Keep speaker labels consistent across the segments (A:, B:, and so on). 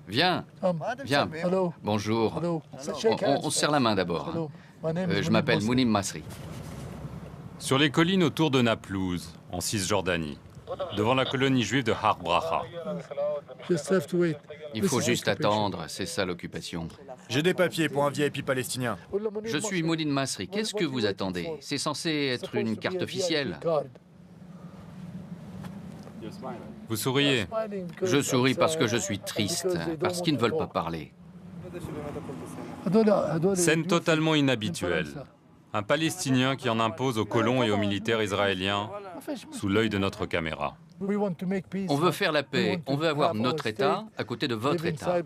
A: Viens, viens. Bonjour. On se serre la main d'abord. Je m'appelle Mounim Masri.
B: Sur les collines autour de Naplouse, en Cisjordanie, devant la colonie juive de Har Bracha.
A: Il faut juste attendre, c'est ça l'occupation.
C: J'ai des papiers pour un VIP palestinien.
A: Je suis Mounim Masri. Qu'est-ce que vous attendez? C'est censé être une carte officielle.
B: Vous souriez?
A: Je souris parce que je suis triste, parce qu'ils ne veulent pas parler.
B: Scène totalement inhabituelle. Un Palestinien qui en impose aux colons et aux militaires israéliens sous l'œil de notre caméra.
A: On veut faire la paix, on veut avoir notre État à côté de votre État.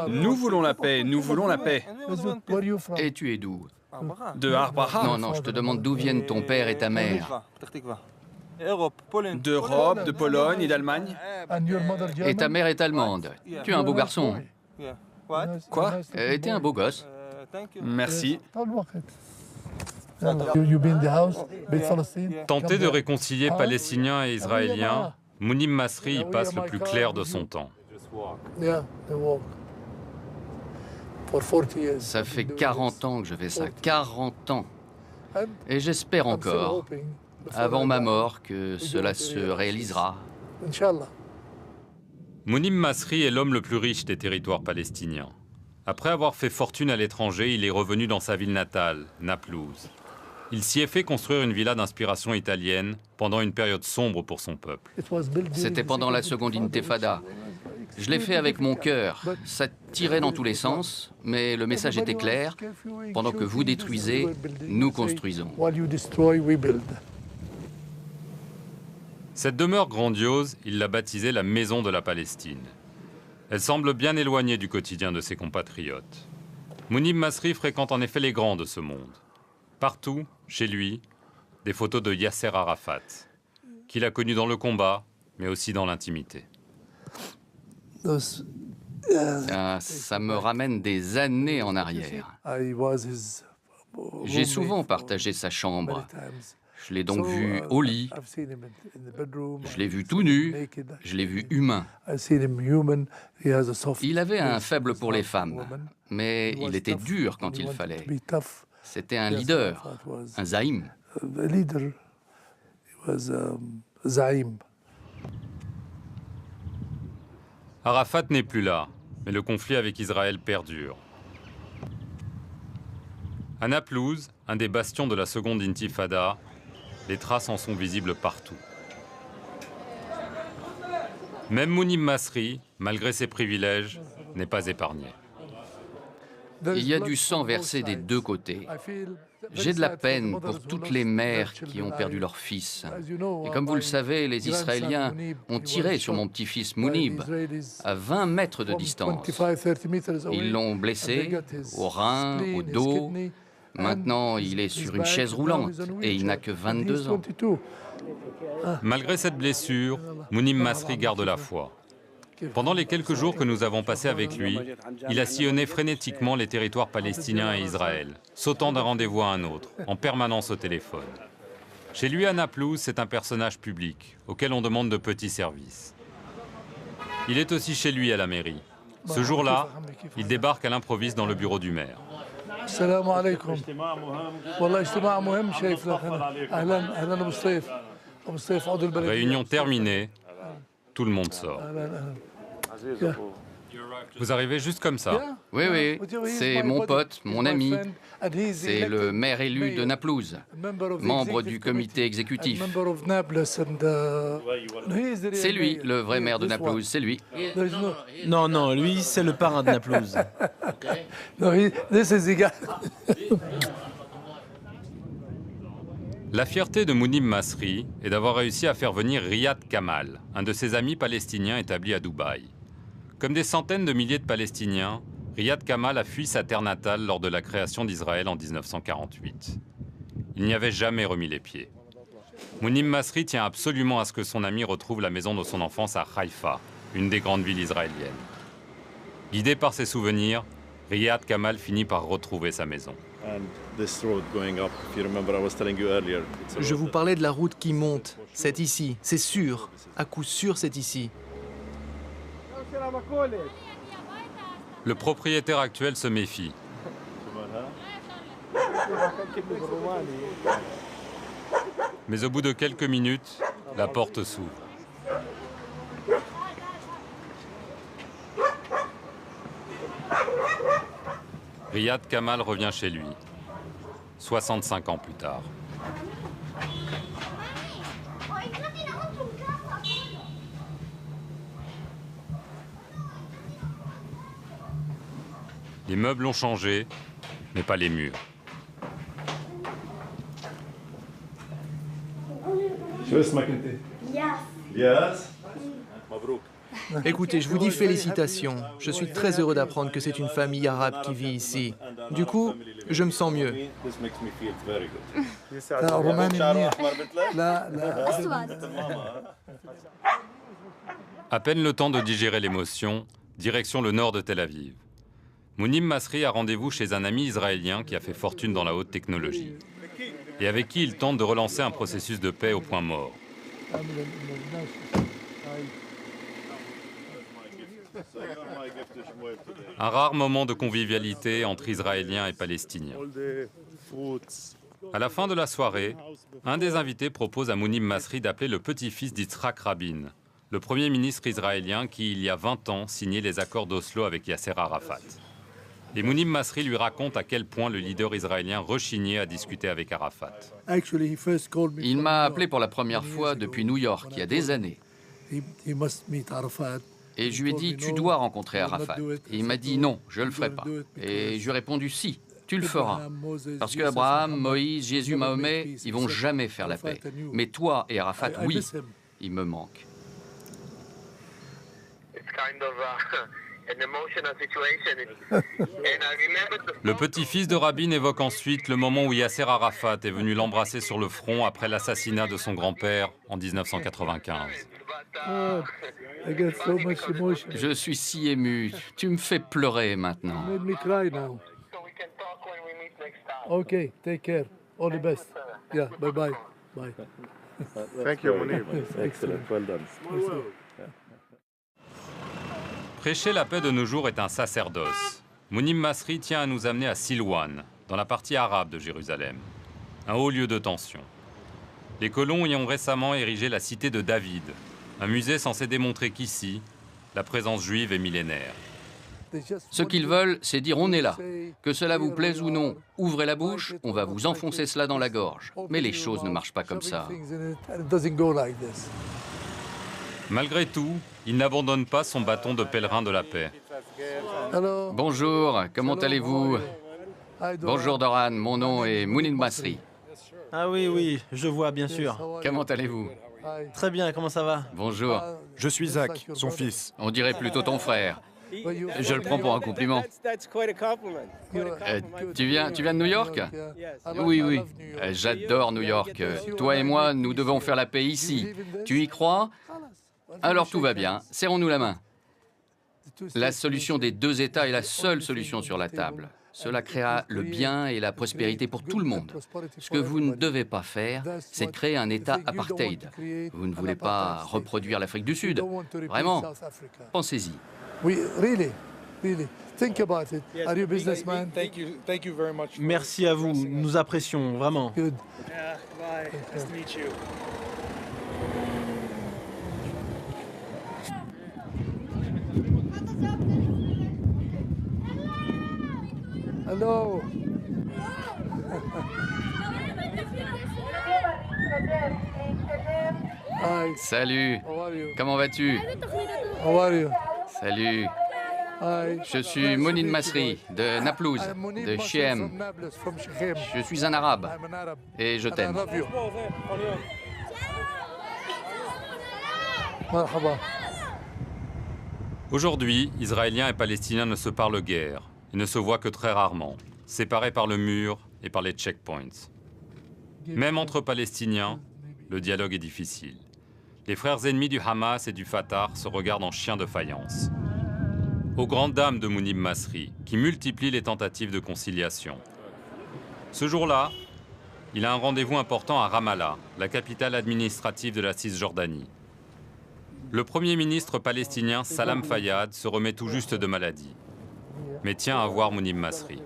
D: Nous voulons la paix, nous voulons la paix.
A: Et tu es d'où?
D: De Har Bracha.
A: Non, non, je te demande d'où viennent ton père et ta mère.
D: D'Europe, de Pologne et d'Allemagne.
A: Et ta mère est allemande. Tu es un beau garçon.
D: Quoi?
A: T'es un beau gosse.
D: Merci.
B: Tenté de réconcilier Palestiniens et Israéliens, Mounim Masri y passe le plus clair de son temps.
A: Ça fait 40 ans que je fais ça, 40 ans. Et j'espère encore, avant ma mort, que cela se réalisera.
B: Mounim Masri est l'homme le plus riche des territoires palestiniens. Après avoir fait fortune à l'étranger, il est revenu dans sa ville natale, Naplouse. Il s'y est fait construire une villa d'inspiration italienne pendant une période sombre pour son peuple.
A: C'était pendant la seconde intifada. Je l'ai fait avec mon cœur. Ça tirait dans tous les sens, mais le message était clair. Pendant que vous détruisez, nous construisons.
B: Cette demeure grandiose, il l'a baptisée la Maison de la Palestine. Elle semble bien éloignée du quotidien de ses compatriotes. Mounim Masri fréquente en effet les grands de ce monde. Partout, chez lui, des photos de Yasser Arafat, qu'il a connu dans le combat, mais aussi dans l'intimité.
A: Ça me ramène des années en arrière. J'ai souvent partagé sa chambre. Je l'ai donc vu au lit, je l'ai vu tout nu, je l'ai vu humain. Il avait un faible pour les femmes, mais il était dur quand il fallait. C'était un leader, un zaïm.
B: Arafat n'est plus là, mais le conflit avec Israël perdure. À Naplouse, un des bastions de la seconde intifada, les traces en sont visibles partout. Même Mounim Masri, malgré ses privilèges, n'est pas épargné.
A: Il y a du sang versé des deux côtés. J'ai de la peine pour toutes les mères qui ont perdu leur fils. Et comme vous le savez, les Israéliens ont tiré sur mon petit-fils Mounib à 20 mètres de distance. Ils l'ont blessé au rein, au dos. Maintenant, il est sur une chaise roulante et il n'a que 22 ans.
B: Malgré cette blessure, Mounim Masri garde la foi. Pendant les quelques jours que nous avons passés avec lui, il a sillonné frénétiquement les territoires palestiniens et Israël, sautant d'un rendez-vous à un autre, en permanence au téléphone. Chez lui à Naplouse, c'est un personnage public, auquel on demande de petits services. Il est aussi chez lui à la mairie. Ce jour-là, il débarque à l'improviste dans le bureau du maire.
E: السلام عليكم والله اجتماع مهم شايف لك اهلا اهلا ابو الصيف ابو الصيف عضو البلديه.
B: Réunion terminée, tout le monde sort. Vous arrivez juste comme ça?
A: Oui, oui, c'est mon pote, mon ami. C'est le maire élu de Naplouse, membre du comité exécutif. C'est lui, le vrai maire de Naplouse, c'est lui.
F: Non, non, lui, c'est le parrain de Naplouse.
B: La fierté de Mounim Masri est d'avoir réussi à faire venir Riyad Kamal, un de ses amis palestiniens établis à Dubaï. Comme des centaines de milliers de Palestiniens, Riyad Kamal a fui sa terre natale lors de la création d'Israël en 1948. Il n'y avait jamais remis les pieds. Mounim Masri tient absolument à ce que son ami retrouve la maison de son enfance à Haïfa, une des grandes villes israéliennes. Guidé par ses souvenirs, Riyad Kamal finit par retrouver sa maison.
F: Je vous parlais de la route qui monte. C'est ici, c'est sûr. À coup sûr, c'est ici.
B: Le propriétaire actuel se méfie. Mais au bout de quelques minutes, la porte s'ouvre. Riyad Kamal revient chez lui, 65 ans plus tard. Les meubles ont changé, mais pas les murs.
F: Écoutez, je vous dis félicitations. Je suis très heureux d'apprendre que c'est une famille arabe qui vit ici. Du coup, je me sens mieux.
B: À peine le temps de digérer l'émotion, direction le nord de Tel Aviv. Mounim Masri a rendez-vous chez un ami israélien qui a fait fortune dans la haute technologie et avec qui il tente de relancer un processus de paix au point mort. Un rare moment de convivialité entre Israéliens et Palestiniens. À la fin de la soirée, un des invités propose à Mounim Masri d'appeler le petit-fils d'Yitzhak Rabin, le premier ministre israélien qui, il y a 20 ans, signait les accords d'Oslo avec Yasser Arafat. Et Mounim Masri lui raconte à quel point le leader israélien rechignait à discuter avec Arafat.
A: Il m'a appelé pour la première fois depuis New York, il y a des années. Et je lui ai dit, tu dois rencontrer Arafat. Et il m'a dit, non, je ne le ferai pas. Et je lui ai répondu, si, tu le feras. Parce que Abraham, Moïse, Jésus, Mahomet, ils vont jamais faire la paix. Mais toi et Arafat, oui, il me manque.
B: Le petit-fils de Rabin évoque ensuite le moment où Yasser Arafat est venu l'embrasser sur le front après l'assassinat de son grand-père en 1995.
A: Je suis si ému. Tu me fais pleurer maintenant.
E: Ok, take care. All the best. Yeah, bye bye. Bye.
C: Thank you, Mounim.
E: Excellent.
C: Well done.
B: Prêcher la paix de nos jours est un sacerdoce. Mounim Masri tient à nous amener à Silwan, dans la partie arabe de Jérusalem, un haut lieu de tension. Les colons y ont récemment érigé la cité de David, un musée censé démontrer qu'ici, la présence juive est millénaire.
A: Ce qu'ils veulent, c'est dire on est là. Que cela vous plaise ou non, ouvrez la bouche, on va vous enfoncer cela dans la gorge. Mais les choses ne marchent pas comme ça.
B: Malgré tout, il n'abandonne pas son bâton de pèlerin de la paix.
A: Bonjour, comment allez-vous? Bonjour Doran, mon nom est Mounim Masri.
F: Ah oui, oui, je vois, bien sûr.
A: Comment allez-vous?
F: Très bien, comment ça va?
A: Bonjour.
C: Je suis Zach, son fils.
A: On dirait plutôt ton frère. Je le prends pour un compliment. Tu viens de New York? Oui, oui. J'adore New York. Toi et moi, nous devons faire la paix ici. Tu y crois? Alors tout va bien. Serrons-nous la main. La solution des deux États est la seule solution sur la table. Cela créera le bien et la prospérité pour tout le monde. Ce que vous ne devez pas faire, c'est créer un État apartheid. Vous ne voulez pas reproduire l'Afrique du Sud. Vraiment, pensez-y.
E: Oui, really. Think about it. Are you a businessman?
C: Thank you very much.
F: Merci à vous, nous apprécions, vraiment.
E: Good.
C: Yeah, bye. Nice to meet you.
E: Hello. Hi.
A: Salut.
E: How are you?
A: Comment vas-tu?
E: How are you?
A: Salut.
E: Hi.
A: Je suis Mounim Masri, de Naplouse,
E: I'm Mounim
A: de
E: Masri
A: Shem.
E: from Nablus, from Shechem.
A: Je suis un arabe
E: I'm an Arab.
A: et je
E: And I
A: t'aime.
E: love you. Marhaba.
B: Aujourd'hui, Israéliens et Palestiniens ne se parlent guère et ne se voient que très rarement, séparés par le mur et par les checkpoints. Même entre Palestiniens, le dialogue est difficile. Les frères ennemis du Hamas et du Fatah se regardent en chiens de faïence. Aux grandes dames de Mounim Masri, qui multiplie les tentatives de conciliation. Ce jour-là, il a un rendez-vous important à Ramallah, la capitale administrative de la Cisjordanie. Le Premier ministre palestinien Salam Fayyad se remet tout juste de maladie, mais tient à voir Mounib Masri.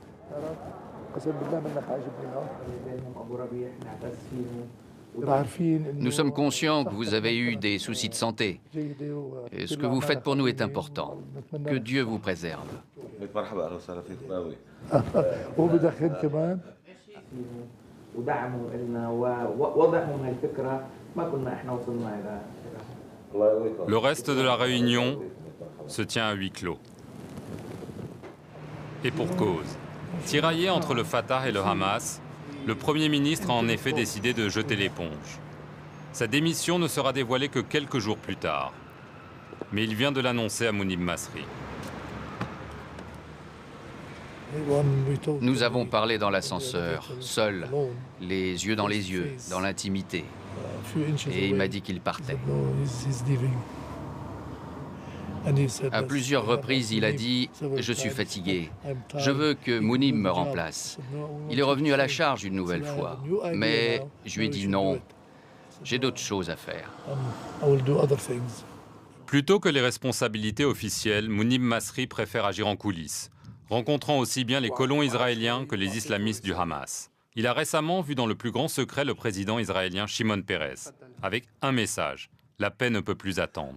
A: Nous sommes conscients que vous avez eu des soucis de santé. Et ce que vous faites pour nous est important. Que Dieu vous préserve.
B: Le reste de la réunion se tient à huis clos. Et pour cause. Tiraillé entre le Fatah et le Hamas, le Premier ministre a en effet décidé de jeter l'éponge. Sa démission ne sera dévoilée que quelques jours plus tard. Mais il vient de l'annoncer à Mounib Masri.
A: Nous avons parlé dans l'ascenseur, seuls, les yeux, dans l'intimité. Et il m'a dit qu'il partait. À plusieurs reprises, il a dit « Je suis fatigué. Je veux que Mounib me remplace. » Il est revenu à la charge une nouvelle fois. Mais je lui ai dit non. J'ai d'autres choses à faire.
B: Plutôt que les responsabilités officielles, Mounib Masri préfère agir en coulisses, rencontrant aussi bien les colons israéliens que les islamistes du Hamas. Il a récemment vu dans le plus grand secret le président israélien Shimon Peres, avec un message. La paix ne peut plus attendre.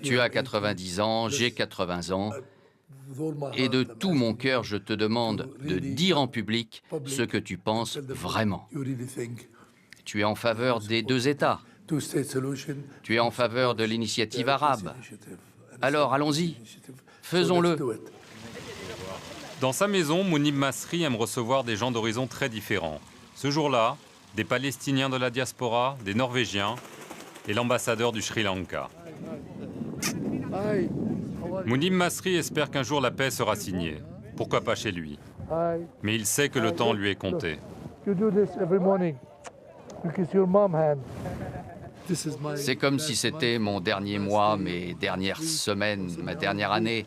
A: Tu as 90 ans, j'ai 80 ans, et de tout mon cœur, je te demande de dire en public ce que tu penses vraiment. Tu es en faveur des deux États. Tu es en faveur de l'initiative arabe. Alors allons-y, faisons-le.
B: Dans sa maison, Mounib Masri aime recevoir des gens d'horizons très différents. Ce jour-là, des Palestiniens de la diaspora, des Norvégiens et l'ambassadeur du Sri Lanka. Mounib Masri espère qu'un jour la paix sera signée. Pourquoi pas chez lui? Mais il sait que le temps lui est compté.
A: C'est comme si c'était mon dernier mois, mes dernières semaines, ma dernière année.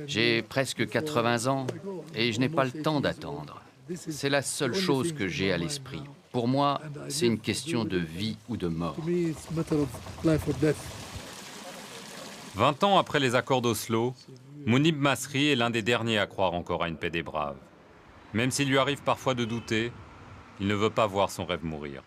A: J'ai presque 80 ans et je n'ai pas le temps d'attendre. C'est la seule chose que j'ai à l'esprit. Pour moi, c'est une question de vie ou de mort.
B: 20 ans après les accords d'Oslo, Mounib Masri est l'un des derniers à croire encore à une paix des braves. Même s'il lui arrive parfois de douter, il ne veut pas voir son rêve mourir.